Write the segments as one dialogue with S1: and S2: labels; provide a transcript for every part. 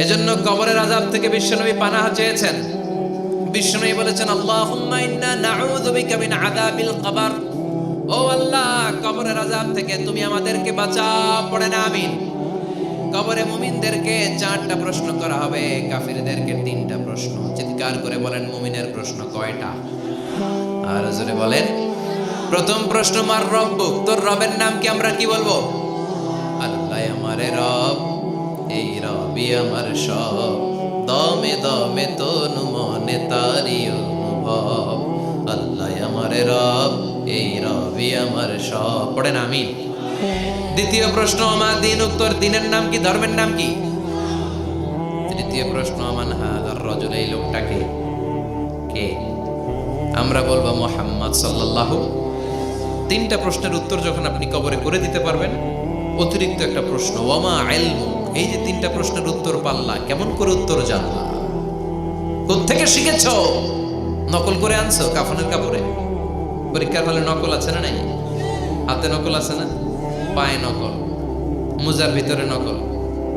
S1: এজন্য কবরের আযাব থেকে বিশ্বনবী পানাহ চেয়েছেন। বিশ্বনবী বলেছেন, আল্লাহুম্মা ইন্না নাউযু বিকা মিন আযাবিল কবর। ও আল্লাহ, কবরের আযাব থেকে তুমি আমাদেরকে বাঁচাও। পড়েন আমিন। কবরে মুমিনদেরকে 4টা প্রশ্ন করা হবে, কাফিরদেরকে 3টা প্রশ্ন। চিৎকার করে বলেন, মুমিনের প্রশ্ন কয়টা? আর জোরে বলেন। প্রথম প্রশ্ন, মার রব্বুক, তোর রবের নাম কি? আমরা কি বলবো? আল্লাহ আমারে রব, এই রবি আমার সব, দমে দমে তনু মনে তারি অনুভব। আল্লাহ আমারে রব, এই রবি আমার সব। পড়েন আমিন। দ্বিতীয় প্রশ্ন, আমার দিন, উত্তর দিনের নাম কি? ধর্মের নাম কি? তৃতীয় প্রশ্ন, আমান হাযার রাজুল, এই লোকটাকে কে? আমরা বলবো মুহাম্মদ সাল্লাল্লাহু। 3টা প্রশ্নের উত্তর যখন আপনি কবরে করে দিতে পারবেন, অতিরিক্ত একটা প্রশ্ন, ওয়ামা ইলমুক, এই যে 3টা প্রশ্নের উত্তর পাল্লা, কেমন করে উত্তর জানলা? কোত্থেকে শিখেছো? নকল করে আনছো কাফনের কাপড়ে? পরীক্ষার হলে নকল আছে না নাই? হাতে নকল আছে না? পায়ে নকল, মুজার ভিতরে নকল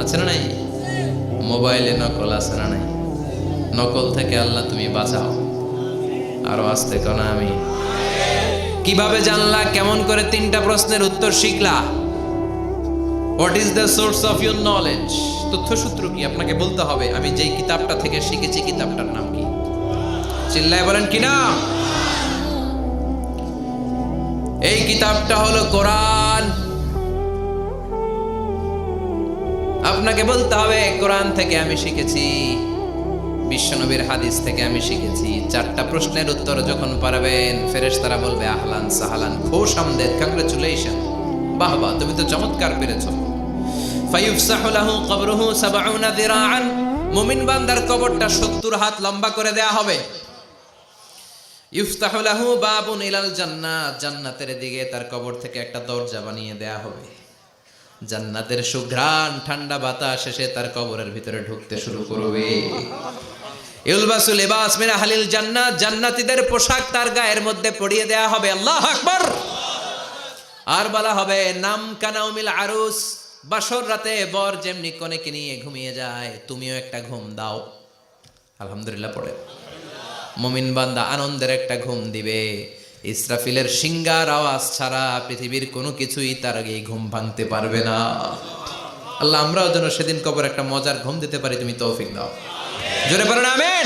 S1: আছে না নাই? মোবাইলে নকল আছে না নাই? নকল থেকে আল্লাহ তুমি বাঁচাও। আরো আসতে কোনা আমি। কিভাবে জানলা? কেমন করে 3টা প্রশ্নের উত্তর শিখলা? What is the source of your knowledge? তথ্যসূত্র কি? আপনাকে বলতে হবে, আমি যেই কিতাবটা থেকে শিখেছি কিতাবটার নাম কি? চিল্লায় বলেন কি না? এই কিতাবটা হলো কোরআন। আপনাকে বলতে হবে, কোরআন থেকে আমি শিখেছি, বিশ্বনবীর হাদিস থেকে আমি শিখেছি। 4টা প্রশ্নের উত্তর যখন পারবেন, ফেরেশতারা বলবে, আহলান সাহালান, খুশ আমদেদ, কংগ্রাচুলেশন, বাহ বাহ, তুমি তো চমৎকার পেরেছো। ফায়ুফসাহু লাহু কবরুহু ৭০ যিরাআন, মুমিন বান্দার কবরটা ৭০ হাত লম্বা করে দেয়া হবে। ইফতাহু লাহু বাবুন ইলাল জান্নাহ, জান্নাতের দিকে তার কবর থেকে একটা দরজা বানিয়ে দেয়া হবে। জান্নাতের সুঘ্রাণ, ঠান্ডা বাতাস এসে তার কবরের ভিতরে ঢুকতে শুরু করবে। ইউলবাসু লিবাস মিন আহলিল জান্নাহ, জান্নাতীদের পোশাক তার গায়ের মধ্যে পরিয়ে দেয়া হবে। আল্লাহু আকবার। আর বলা হবে, নাম কানাউমিল আরুস, বাসর রাতে বর যেমনি কনেকে নিয়ে ঘুমিয়ে যায়, তুমিও একটা ঘুম দাও। আলহামদুলিল্লাহ পড়ে। মুমিন বান্দা আনন্দের একটা ঘুম দিবে। ইসরাফিলের সিংগার আওয়াজ ছাড়া পৃথিবীর কোনো কিছুই তার আগে ঘুম ভাঙতে পারবে না। আল্লাহ আমরাও যেন সেদিন কবর একটা মজার ঘুম দিতে পারি, তুমি তৌফিক দাও। জোরে পড়েন আমিন।